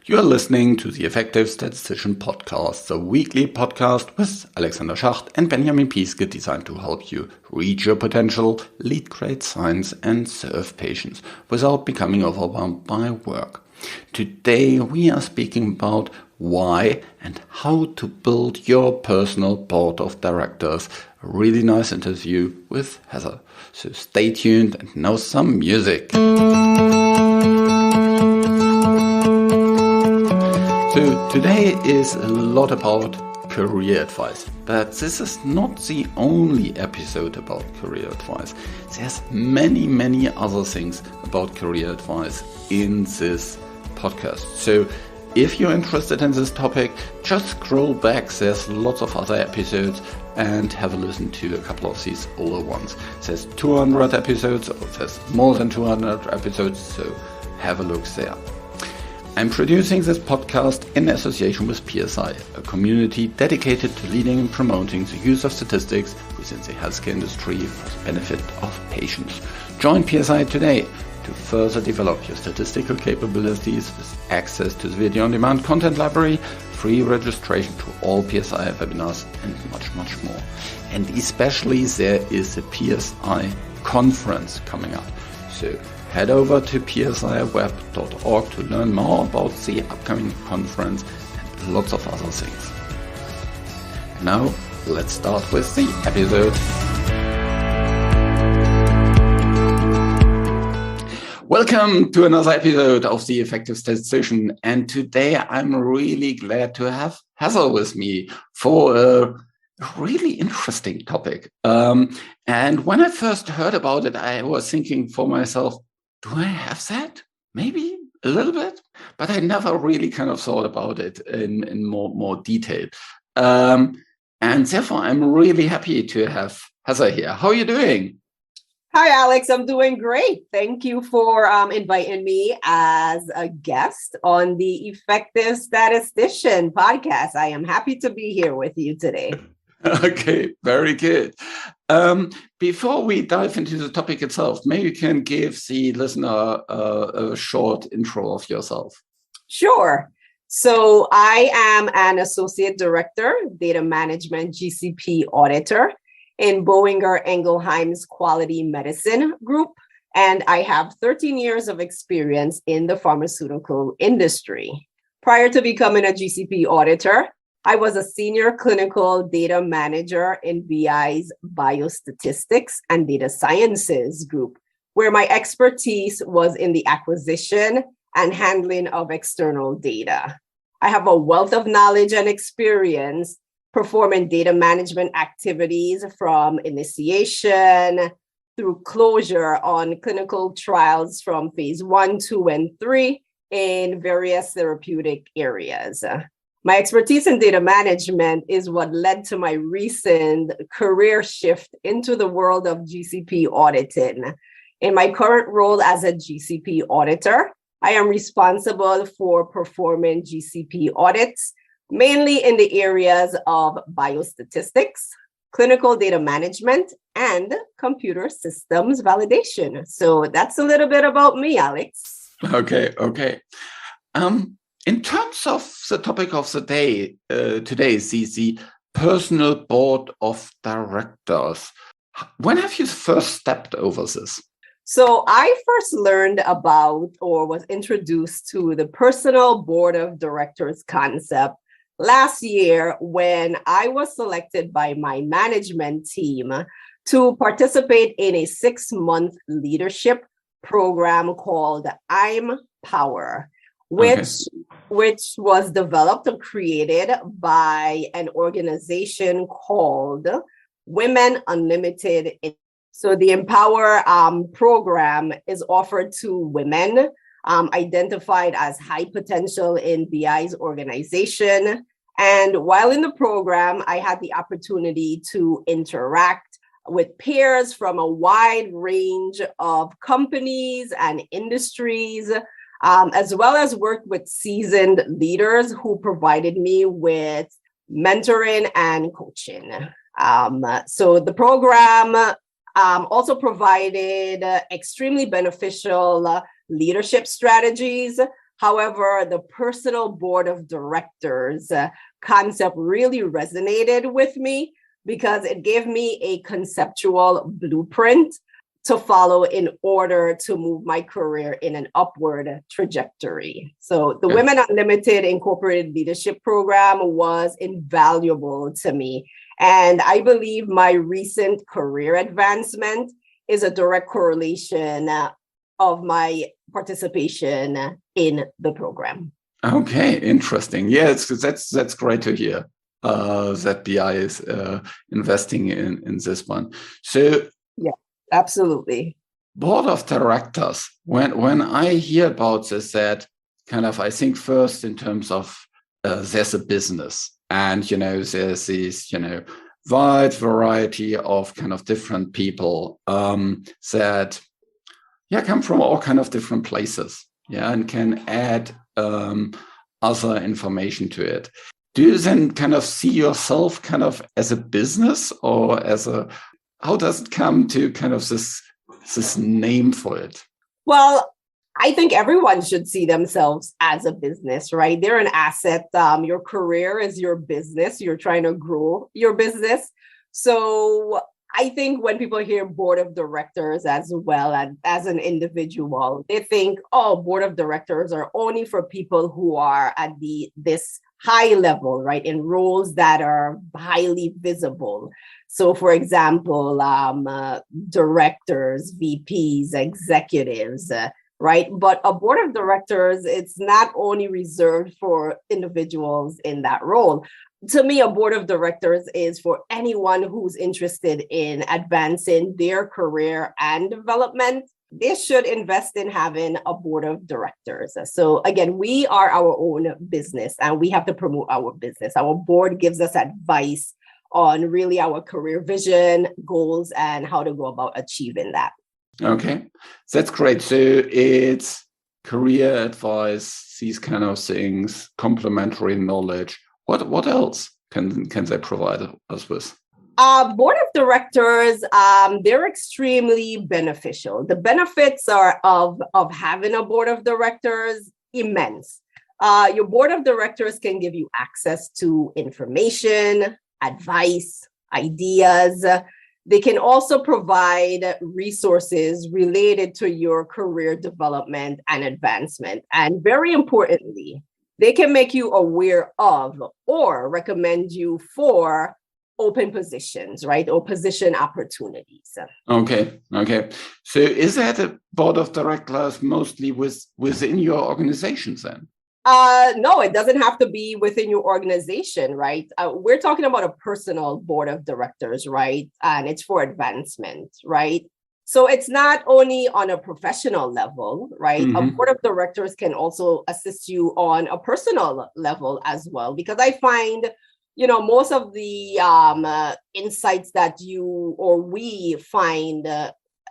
You are listening to the Effective Statistician Podcast, the weekly podcast with Alexander Schacht and Benjamin Piske, designed to help you reach your potential, lead great science, and serve patients without becoming overwhelmed by work. Today we are speaking about why and how to build your personal board of directors. A really nice interview with Heather. So stay tuned and now some music. So today is a lot about career advice, but this is not the only episode about career advice. There's many other things about career advice in this podcast. So if you're interested in this topic, just scroll back. There's lots of other episodes and have a listen to a couple of these older ones. There's 200 episodes, or there's more than 200 episodes, so have a look there. I'm producing this podcast in association with PSI, a community dedicated to leading and promoting the use of statistics within the healthcare industry for the benefit of patients. Join PSI today to further develop your statistical capabilities with access to the video-on-demand content library, free registration to all PSI webinars, and much more. And especially there is a PSI conference coming up. So head over to psiweb.org to learn more about the upcoming conference and lots of other things. Now, let's start with the episode. Welcome to another episode of The Effective Statistician. And today I'm really glad to have Heather with me for a really interesting topic. And when I first heard about it, I was thinking for myself, do I have that? Maybe a little bit, but I never really kind of thought about it in more detail. And therefore, I'm really happy to have Heather here. How are you doing? Hi, Alex. I'm doing great. Thank you for inviting me as a guest on the Effective Statistician podcast. I am happy to be here with you today. Okay, very good. Before we dive into the topic itself, maybe you can give the listener a short intro of yourself. Sure. So I am an Associate Director, Data Management GCP Auditor in Boehringer Ingelheim's Quality Medicine Group, and I have 13 years of experience in the pharmaceutical industry. Prior to becoming a GCP auditor, I was a senior clinical data manager in BI's Biostatistics and Data Sciences Group, where my expertise was in the acquisition and handling of external data. I have a wealth of knowledge and experience performing data management activities from initiation through closure on clinical trials from phase 1, 2, and 3 in various therapeutic areas. My expertise in data management is what led to my recent career shift into the world of GCP auditing. In my current role as a GCP auditor, I am responsible for performing GCP audits, mainly in the areas of biostatistics, clinical data management, and computer systems validation. So that's a little bit about me, Alex. Okay. In terms of the topic of the day, today is the personal board of directors. When have you first stepped over this? So I first learned about or was introduced to the personal board of directors concept last year when I was selected by my management team to participate in a 6-month leadership program called I'm Power, which was developed and created by an organization called Women Unlimited. So the Empower program is offered to women identified as high potential in BI's organization. And while in the program, I had the opportunity to interact with peers from a wide range of companies and industries, as well as work with seasoned leaders who provided me with mentoring and coaching. So the program also provided extremely beneficial leadership strategies However, the personal board of directors concept really resonated with me because it gave me a conceptual blueprint to follow in order to move my career in an upward trajectory. So the Women Unlimited Incorporated Leadership Program was invaluable to me. And I believe my recent career advancement is a direct correlation of my participation in the program. Okay, interesting. Yeah, that's great to hear that BI is investing in this one. So yeah, absolutely. Board of directors. When I hear about this, that kind of I think first in terms of there's a business, and there's this wide variety of kind of different people that come from all kind of different places, and can add other information to it. Do you then kind of see yourself kind of as a business, or how does it come to kind of this name for it? Well, I think everyone should see themselves as a business, right? They're an asset. Your career is your business. You're trying to grow your business. So I think when people hear board of directors as well as an individual, they think, oh, board of directors are only for people who are at this high level, right? In roles that are highly visible. So for example, directors, VPs, executives, right? But a board of directors, it's not only reserved for individuals in that role. To me, a board of directors is for anyone who's interested in advancing their career and development. They should invest in having a board of directors. So again, we are our own business and we have to promote our business. Our board gives us advice on really our career vision, goals, and how to go about achieving that. Okay, that's great. So it's career advice, these kind of things, complementary knowledge. What else can they provide us with? Board of directors, they're extremely beneficial. The benefits are of having a board of directors immense. Your board of directors can give you access to information, advice, ideas. They can also provide resources related to your career development and advancement. And very importantly, they can make you aware of or recommend you for open positions, right? Or position opportunities. Okay. So is that a board of directors mostly within your organizations then? No, it doesn't have to be within your organization, right? We're talking about a personal board of directors, right? And it's for advancement, right? So it's not only on a professional level, right? Mm-hmm. A board of directors can also assist you on a personal level as well, because I find, most of the insights that you or we find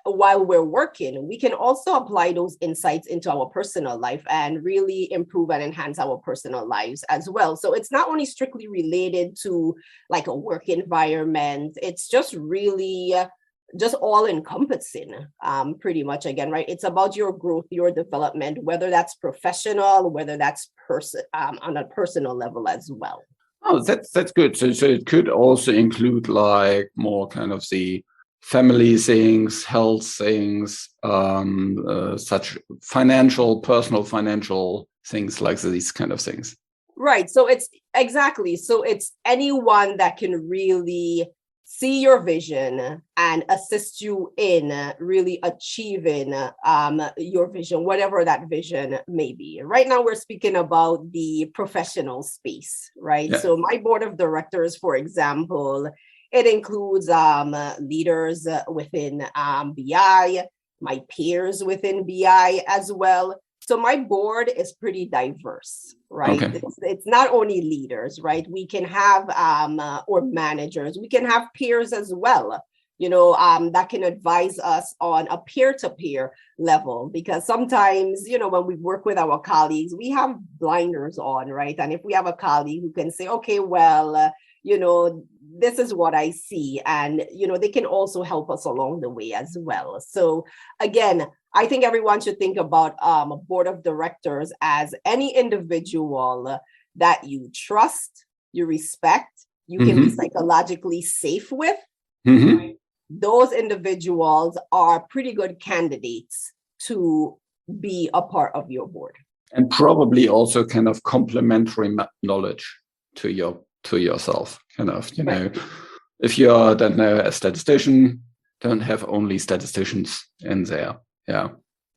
while we're working, we can also apply those insights into our personal life and really improve and enhance our personal lives as well. So it's not only strictly related to like a work environment, it's just really just all encompassing pretty much again, right? It's about your growth, your development, whether that's professional, whether that's on a personal level as well. Oh, that's good. So it could also include like more kind of the family things, health things, such personal financial things like these kind of things. Right. So it's anyone that can really see your vision and assist you in really achieving your vision, whatever that vision may be. Right now, we're speaking about the professional space, right? Yeah. So my board of directors, for example, it includes leaders within BI, my peers within BI as well. So my board is pretty diverse, right? Okay. It's not only leaders, right? We can have or managers, we can have peers as well, that can advise us on a peer-to-peer level, because sometimes, when we work with our colleagues, we have blinders on, right? And if we have a colleague who can say, okay, well, this is what I see. And, they can also help us along the way as well. So again, I think everyone should think about a board of directors as any individual that you trust, you respect, you can be psychologically safe with. Mm-hmm. Those individuals are pretty good candidates to be a part of your board. And probably also kind of complementary knowledge to yourself. Kind of, Right. If you're, don't know, a statistician, don't have only statisticians in there. Yeah.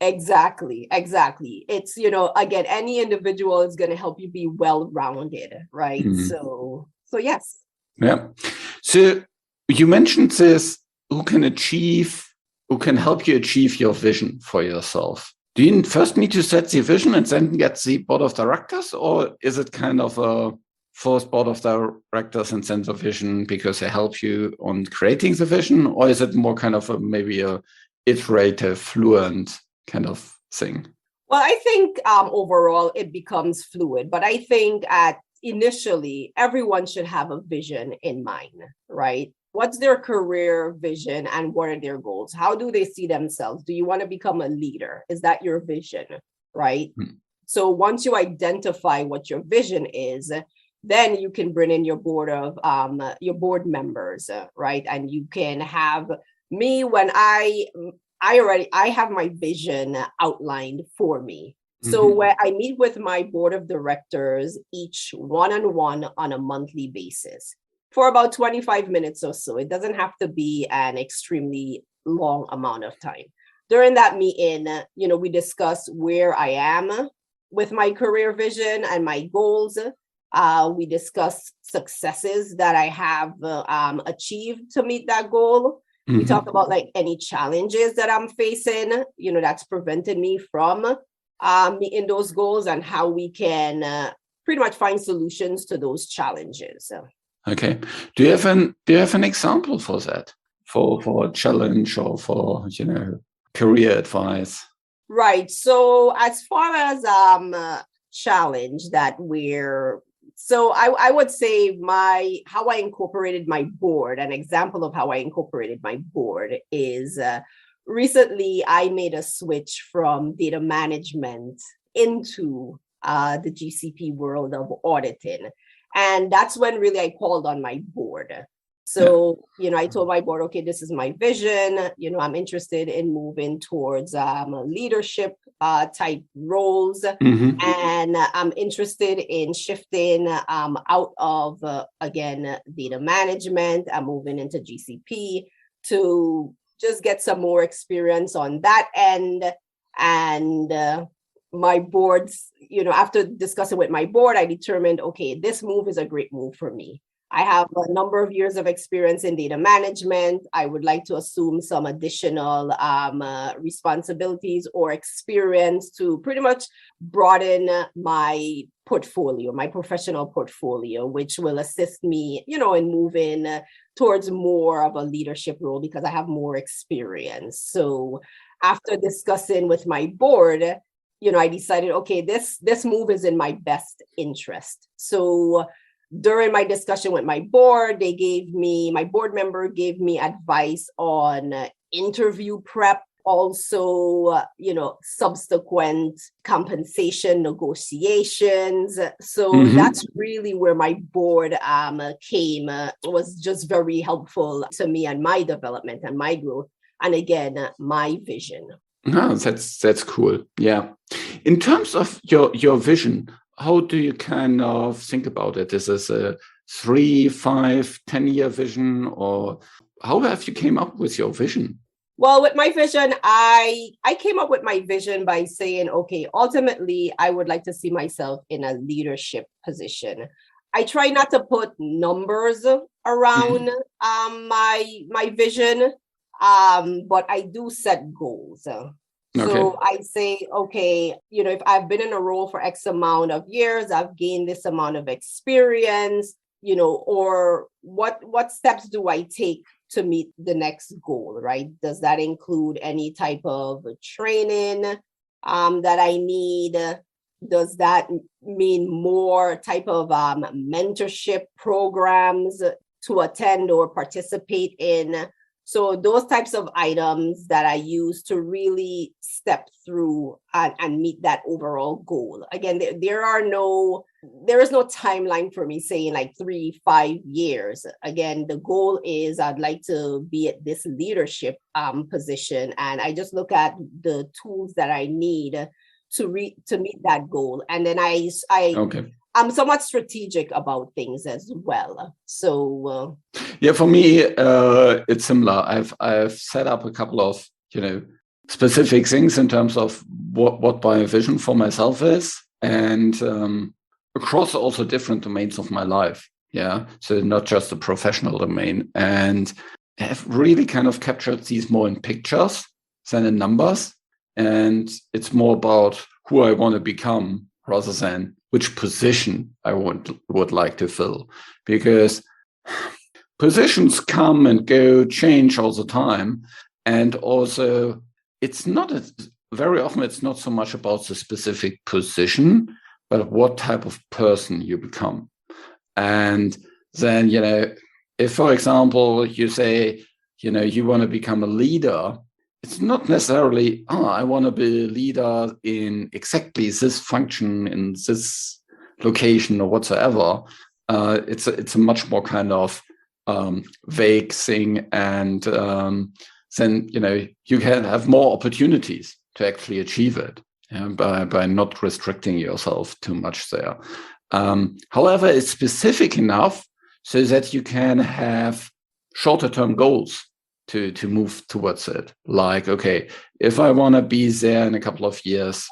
Exactly. It's, again, any individual is going to help you be well-rounded, right? Mm-hmm. So yes. Yeah. So you mentioned this, who can help you achieve your vision for yourself. Do you first need to set the vision and then get the board of directors, or is it kind of a first board of directors and then the vision because they help you on creating the vision, or is it more kind of maybe a iterative, fluent kind of thing? Well, I think overall it becomes fluid, but I think initially everyone should have a vision in mind, right? What's their career vision and what are their goals? How do they see themselves? Do you want to become a leader? Is that your vision, right? So once you identify what your vision is, then you can bring in your board members, right? And you can have me when I have my vision outlined for me. So where I meet with my board of directors each one-on-one on a monthly basis for about 25 minutes or so. It doesn't have to be an extremely long amount of time. During that meeting, we discuss where I am with my career vision and my goals. We discuss successes that I have achieved to meet that goal. We talk about like any challenges that I'm facing, that's prevented me from meeting those goals and how we can pretty much find solutions to those challenges. Okay. Do you have an example for that? For a challenge or for, career advice? Right. So as far as challenge I would say how I incorporated my board, an example of how I incorporated my board is recently I made a switch from data management into the GCP world of auditing. And that's when really I called on my board. So, I told my board, okay, this is my vision. I'm interested in moving towards leadership type roles. And I'm interested in shifting out of, again, data management. I'm moving into GCP to just get some more experience on that end. And my boards, after discussing with my board, I determined, okay, this move is a great move for me. I have a number of years of experience in data management. I would like to assume some additional responsibilities or experience to pretty much broaden my portfolio, my professional portfolio, which will assist me, in moving towards more of a leadership role because I have more experience. So after discussing with my board, I decided, okay, this move is in my best interest. So during my discussion with my board, my board member gave me advice on interview prep, also, subsequent compensation negotiations. So that's really where my board was just very helpful to me and my development and my growth. And again, my vision. No, that's cool. Yeah. In terms of your vision, how do you kind of think about it? Is this a 3, 5, 10-year vision, or how have you came up with your vision? Well, with my vision, I came up with my vision by saying, okay, ultimately, I would like to see myself in a leadership position. I try not to put numbers around my vision, but I do set goals. So I say, okay, if I've been in a role for X amount of years, I've gained this amount of experience, or what steps do I take to meet the next goal, right? Does that include any type of training that I need? does that mean more type of mentorship programs to attend or participate in? So those types of items that I use to really step through and meet that overall goal. Again, there is no timeline for me saying like 3-5 years. Again, the goal is I'd like to be at this leadership position, and I just look at the tools that I need to meet that goal, and then I'm somewhat strategic about things as well. So yeah, for me, it's similar. I've set up a couple of specific things in terms of what my vision for myself is, and across also different domains of my life. Yeah, so not just the professional domain, and have really kind of captured these more in pictures than in numbers. And it's more about who I want to become rather than which position I would like to fill, because positions come and go, change all the time. And also very often it's not so much about the specific position, but what type of person you become. And then, if, for example, you say, you want to become a leader, it's not necessarily, I want to be a leader in exactly this function in this location or whatsoever. It's a much more kind of vague thing, and then you can have more opportunities to actually achieve it by not restricting yourself too much there. However, it's specific enough so that you can have shorter term goals to move towards it. Like, okay, if I want to be there in a couple of years,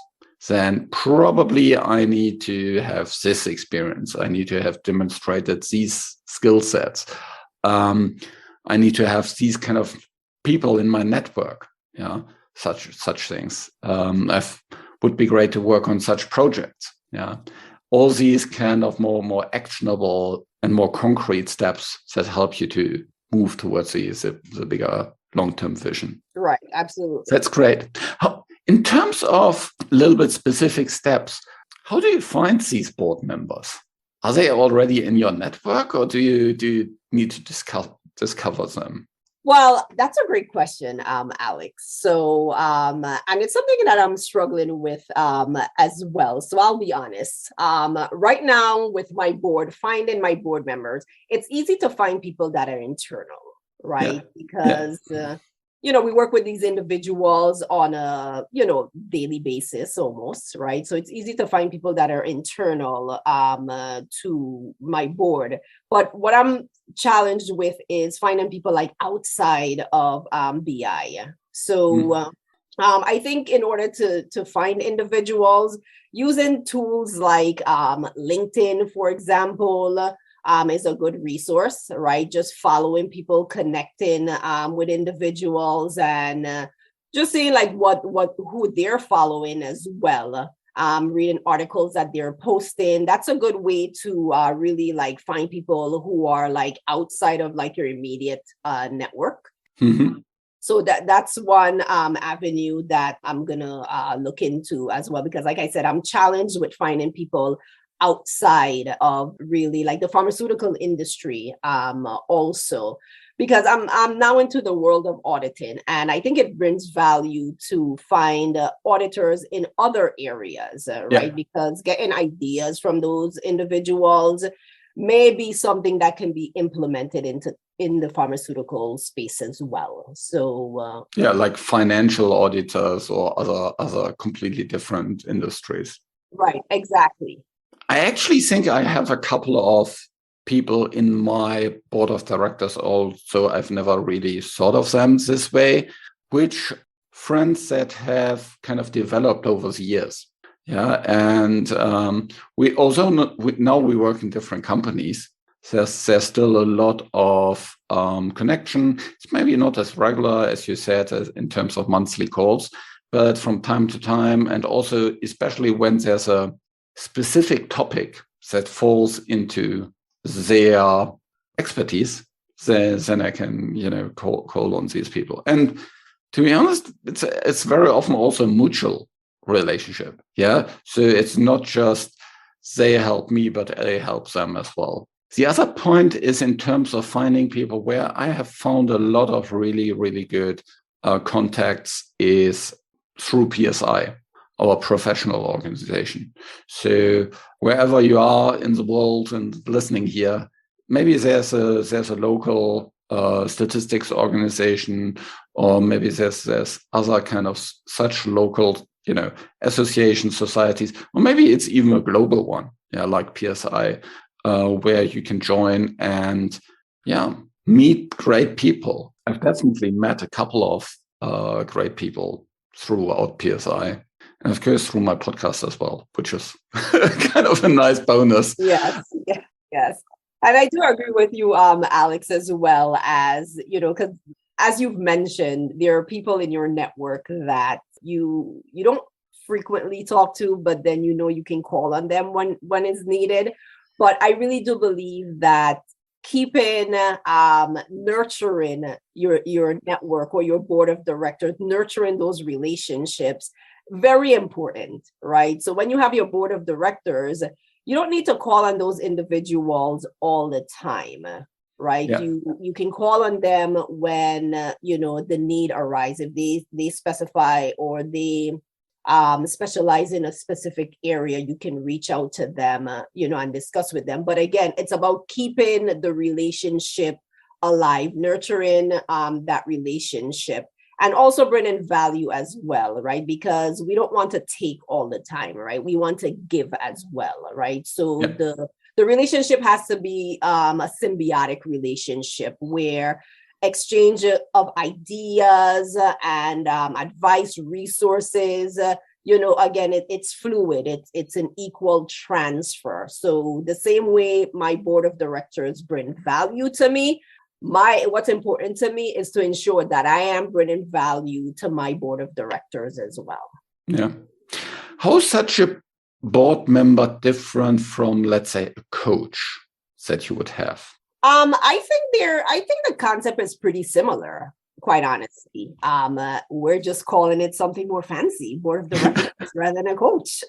then probably I need to have this experience. I need to have demonstrated these skill sets. I need to have these kind of people in my network. Yeah, such things. Would be great to work on such projects. Yeah, all these kind of more actionable and more concrete steps that help you to move towards the bigger long-term vision. Right, absolutely. That's great. In terms of a little bit specific steps, how do you find these board members? Are they already in your network, or do you need to discover them? Well, that's a great question, Alex. So, and it's something that I'm struggling with as well. So I'll be honest. Right now with my board, finding my board members, it's easy to find people that are internal, right? Yeah. Because, we work with these individuals on a, daily basis almost, right? So it's easy to find people that are internal to my board. But what I'm challenged with is finding people like outside of BI. So I think in order to find individuals, using tools like LinkedIn, for example, is a good resource, right? Just following people, connecting with individuals, and just seeing like who they're following as well. Reading articles that they're posting. That's a good way to really like find people who are like outside of like your immediate network. Mm-hmm. So that's one avenue that I'm gonna look into as well, because like I said, I'm challenged with finding people outside of really like the pharmaceutical industry also, because I'm now into the world of auditing, and I think it brings value to find auditors in other areas, right? Because getting ideas from those individuals may be something that can be implemented in the pharmaceutical space as well. So like financial auditors or other completely different industries. Right, exactly. I actually think I have a couple of people in my board of directors also. I've never really thought of them this way, which friends that have kind of developed over the years. Yeah. And we also, now we work in different companies. There's still a lot of connection. It's maybe not as regular, as you said, as in terms of monthly calls, but from time to time, and also especially when there's a specific topic that falls into their expertise, then I can, call on these people. And to be honest, it's very often also mutual, relationship. Yeah. So it's not just they help me, but I help them as well. The other point is in terms of finding people, where I have found a lot of really, really good contacts is through PSI, our professional organization. So wherever you are in the world and listening here, maybe there's a local statistics organization, or maybe there's other kind of such local, association societies, or maybe it's even a global one, like PSI, where you can join and meet great people. I've definitely met a couple of great people throughout PSI, and of course through my podcast as well, which is kind of a nice bonus. Yes. And I do agree with you, Alex, as well, as, because as you've mentioned, there are people in your network that you don't frequently talk to, but then you can call on them when it's needed. But I really do believe that keeping nurturing your network or your board of directors, nurturing those relationships, very important, right? So when you have your board of directors, you don't need to call on those individuals all the time, right? Yeah. You can call on them when the need arises. If they specify or they specialize in a specific area, you can reach out to them, and discuss with them. But again, it's about keeping the relationship alive, nurturing that relationship, and also bringing value as well, right? Because we don't want to take all the time, right? We want to give as well, right? So the relationship has to be a symbiotic relationship where exchange of ideas and advice, resources, again, it's fluid. It's an equal transfer. So the same way my board of directors bring value to me, what's important to me is to ensure that I am bringing value to my board of directors as well. Yeah. How is such a board member different from, let's say, a coach that you would have? I think the concept is pretty similar, quite honestly. We're just calling it something more fancy, board of directors rather than a coach.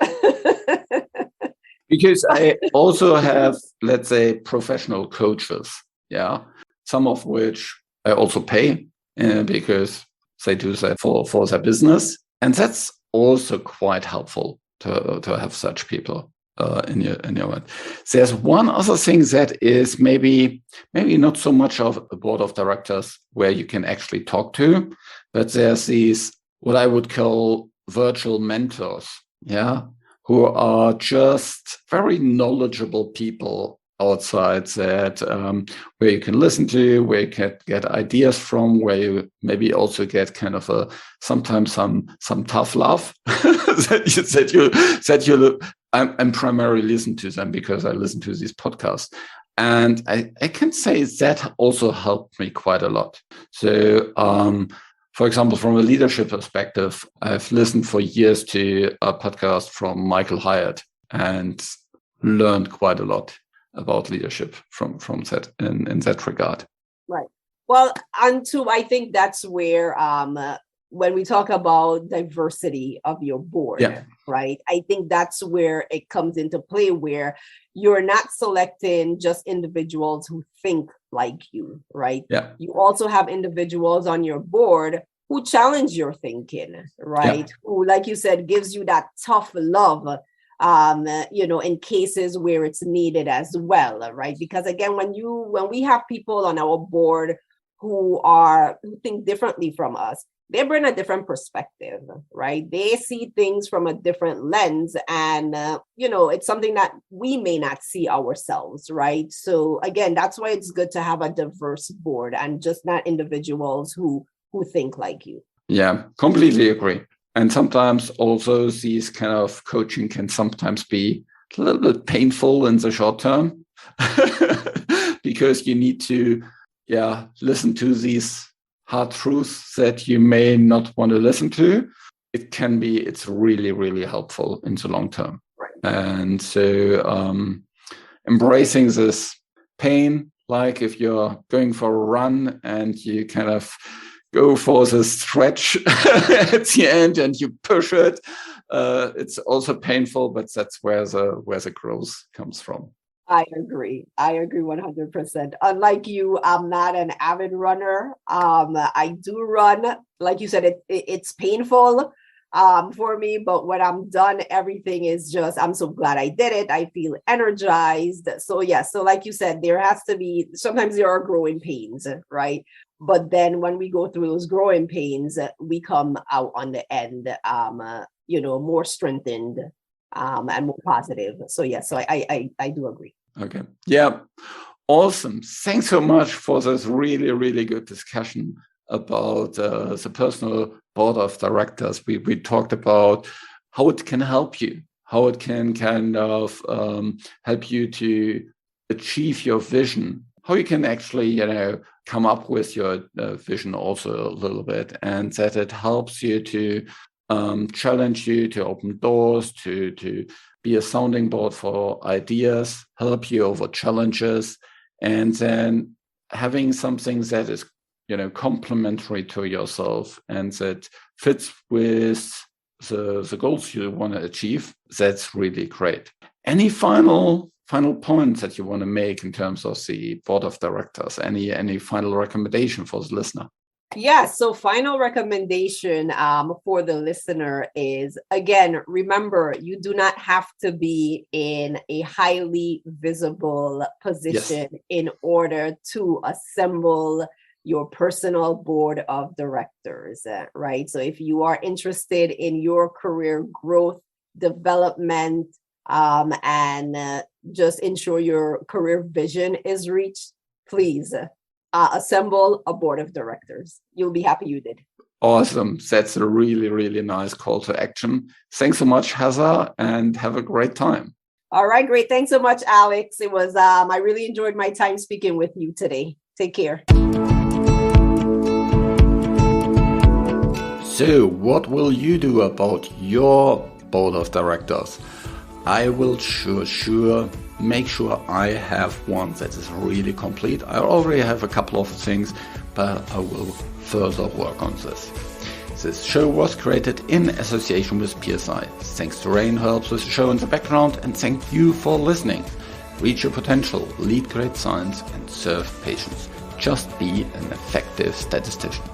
Because I also have, let's say, professional coaches, some of which I also pay because they do that for their business. And that's also quite helpful to have such people in your mind. There's one other thing that is maybe not so much of a board of directors where you can actually talk to, but there's these, what I would call virtual mentors, who are just very knowledgeable people outside that where you can listen to, where you can get ideas from, where you maybe also get kind of sometimes some tough love that you I'm primarily listen to them because I listen to these podcasts. And I can say that also helped me quite a lot. So for example, from a leadership perspective, I've listened for years to a podcast from Michael Hyatt and learned quite a lot about leadership from that in that regard. Right. Well, I think that's where when we talk about diversity of your board, right? I think that's where it comes into play, where you're not selecting just individuals who think like you, right? Yeah. You also have individuals on your board who challenge your thinking, right? Yeah. Who, like you said, gives you that tough love, in cases where it's needed as well, right? Because again, when we have people on our board who think differently from us, they bring a different perspective, right? They see things from a different lens, and it's something that we may not see ourselves, right? So again, that's why it's good to have a diverse board and just not individuals who think like you. Yeah, completely agree. And sometimes also these kind of coaching can sometimes be a little bit painful in the short term because you need to listen to these hard truths that you may not want to listen to. It's really, really helpful in the long term. Right. And so embracing this pain, like if you're going for a run and you kind of go for the stretch at the end and you push it, it's also painful, but that's where the growth comes from. I agree 100%. Unlike you, I'm not an avid runner. I do run, like you said, it's painful for me, but when I'm done, everything is just, I'm so glad I did it. I feel energized. So so like you said, sometimes there are growing pains, right? But then when we go through those growing pains, we come out on the end, more strengthened and more positive. So I do agree. Okay. Yeah. Awesome. Thanks so much for this really, really good discussion about the personal board of directors. We talked about how it can help you, how it can kind of help you to achieve your vision, how you can actually, come up with your vision also a little bit, and that it helps you to challenge you, to open doors, to be a sounding board for ideas, help you over challenges, and then having something that is, complementary to yourself and that fits with the goals you want to achieve. That's really great. Any final points that you want to make in terms of the board of directors? Any final recommendation for the listener? Yeah, so final recommendation for the listener is, again, remember, you do not have to be in a highly visible position in order to assemble your personal board of directors, right? So if you are interested in your career growth, development, and just ensure your career vision is reached, please assemble a board of directors. You'll be happy you did. Awesome. That's a really, really nice call to action. Thanks so much, Heather, and have a great time. All right, great. Thanks so much, Alex. It was, I really enjoyed my time speaking with you today. Take care. So, what will you do about your board of directors? I will sure make sure I have one that is really complete. I already have a couple of things, but I will further work on this. This show was created in association with PSI. Thanks to Rain, who helps with the show in the background, and thank you for listening. Reach your potential, lead great science, and serve patients. Just be an effective statistician.